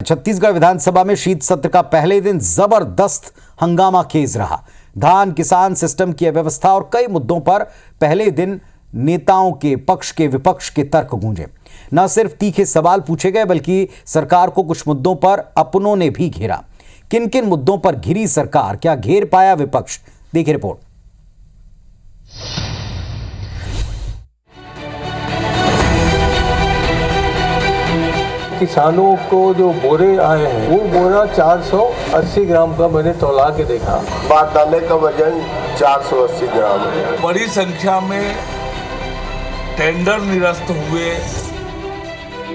छत्तीसगढ़ विधानसभा में शीत सत्र का पहले दिन जबरदस्त हंगामा खेज रहा। धान किसान सिस्टम की अव्यवस्था और कई मुद्दों पर पहले दिन नेताओं के पक्ष के विपक्ष के तर्क गूंजे। न सिर्फ तीखे सवाल पूछे गए बल्कि सरकार को कुछ मुद्दों पर अपनों ने भी घेरा। किन किन मुद्दों पर घिरी सरकार, क्या घेर पाया विपक्ष, देखिए रिपोर्ट। किसानों को जो बोरे आए हैं वो बोरा 480 ग्राम का मैंने तौला के देखा। बारदाने का वजन 480 ग्राम है। बड़ी संख्या में टेंडर निरस्त हुए।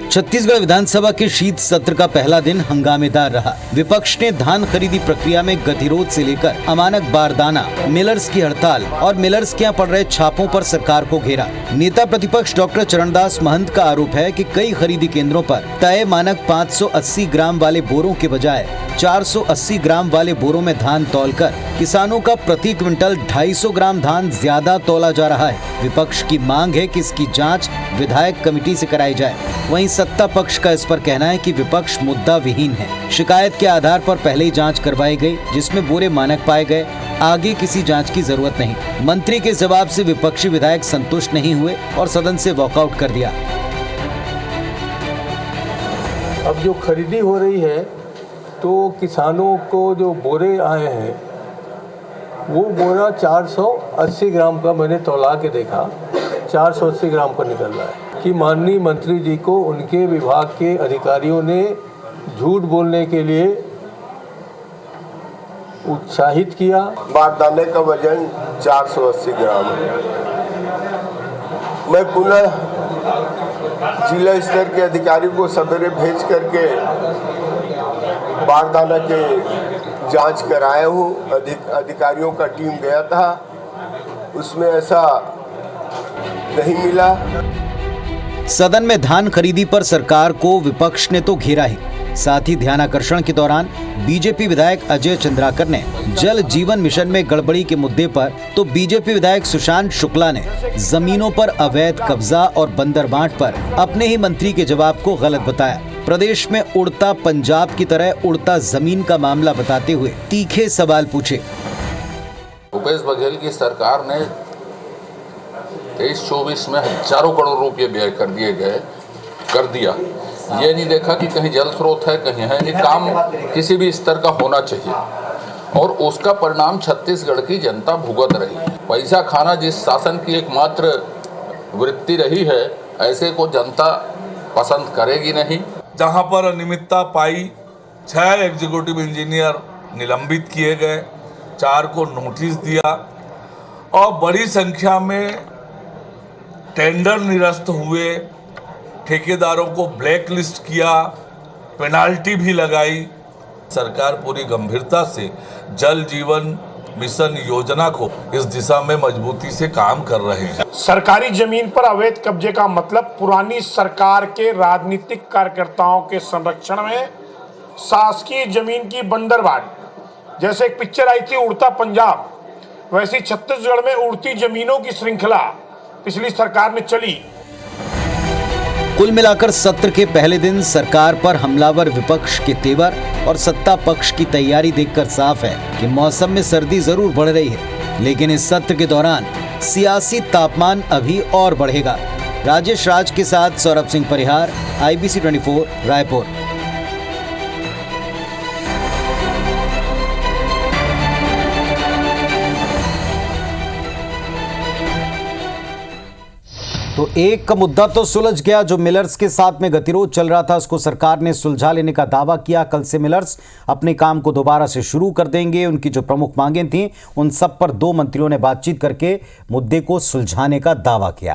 छत्तीसगढ़ विधानसभा के शीत सत्र का पहला दिन हंगामेदार रहा। विपक्ष ने धान खरीदी प्रक्रिया में गतिरोध से लेकर अमानक बारदाना, मिलर्स की हड़ताल और मिलर्स के यहाँ पड़ रहे छापों पर सरकार को घेरा। नेता प्रतिपक्ष डॉक्टर चरणदास महंत का आरोप है कि कई खरीदी केंद्रों पर तय मानक 580 ग्राम वाले बोरों के बजाय 480 ग्राम वाले बोरों में धान तौलकर किसानों का प्रति क्विंटल 250 ग्राम धान ज्यादा तौला जा रहा है। विपक्ष की मांग है कि इसकी जांच विधायक कमेटी से कराई जाए। वहीं सत्ता पक्ष का इस पर कहना है कि विपक्ष मुद्दा विहीन है। शिकायत के आधार पर पहले ही जांच करवाई गई जिसमें बोरे मानक पाए गए, आगे किसी जांच की जरूरत नहीं। मंत्री के जवाब से विपक्षी विधायक संतुष्ट नहीं हुए और सदन से वॉकआउट कर दिया। अब जो खरीदी हो रही है तो किसानों को जो बोरे आए हैं वो बोरा 480 ग्राम का मैंने तौला के देखा, 480 ग्राम का निकल रहा है कि माननीय मंत्री जी को उनके विभाग के अधिकारियों ने झूठ बोलने के लिए उत्साहित किया। बारदाने का वजन 480 ग्राम है। मैं पुनः जिला स्तर के अधिकारियों को सवेरे भेज करके बारदाना के जांच कराया हूँ। अधिकारियों का टीम गया था, उसमें ऐसा नहीं मिला। सदन में धान खरीदी पर सरकार को विपक्ष ने तो घेरा ही, साथ ही ध्यानाकर्षण के दौरान बीजेपी विधायक अजय चंद्राकर ने जल जीवन मिशन में गड़बड़ी के मुद्दे पर तो बीजेपी विधायक सुशांत शुक्ला ने जमीनों पर अवैध कब्जा और बंदरबांट पर अपने ही मंत्री के जवाब को गलत बताया। प्रदेश में उड़ता पंजाब की तरह उड़ता जमीन का मामला बताते हुए तीखे सवाल पूछे। भूपेश बघेल की सरकार ने 23-24 में हजारों करोड़ रुपए व्यय कर दिया। ये नहीं देखा कि कहीं जल स्रोत है, कहीं है नहीं। काम किसी भी स्तर का होना चाहिए और उसका परिणाम छत्तीसगढ़ की जनता भुगत रही है। पैसा खाना जिस शासन की एकमात्र वृत्ति रही है, ऐसे को जनता पसंद करेगी नहीं। जहां पर अनियमितता पाई, 6 एग्जीक्यूटिव इंजीनियर निलंबित किए गए, 4 को नोटिस दिया और बड़ी संख्या में टेंडर निरस्त हुए। ठेकेदारों को ब्लैक लिस्ट किया, पेनाल्टी भी लगाई। सरकार पूरी गंभीरता से जल जीवन मिशन योजना को इस दिशा में मजबूती से काम कर रहे हैं। सरकारी जमीन पर अवैध कब्जे का मतलब पुरानी सरकार के राजनीतिक कार्यकर्ताओं के संरक्षण में शासकीय जमीन की बंदरबांट। जैसे एक पिक्चर आई थी उड़ता पंजाब, वैसी छत्तीसगढ़ में उड़ती जमीनों की श्रृंखला पिछली सरकार ने चली। कुल मिलाकर सत्र के पहले दिन सरकार पर हमलावर विपक्ष के तेवर और सत्ता पक्ष की तैयारी देखकर साफ है कि मौसम में सर्दी जरूर बढ़ रही है, लेकिन इस सत्र के दौरान सियासी तापमान अभी और बढ़ेगा। राजेश राज के साथ सौरभ सिंह परिहार, IBC 24 रायपुर। तो एक का मुद्दा तो सुलझ गया। जो मिलर्स के साथ में गतिरोध चल रहा था उसको सरकार ने सुलझा लेने का दावा किया। कल से मिलर्स अपने काम को दोबारा से शुरू कर देंगे। उनकी जो प्रमुख मांगें थीं उन सब पर 2 मंत्रियों ने बातचीत करके मुद्दे को सुलझाने का दावा किया।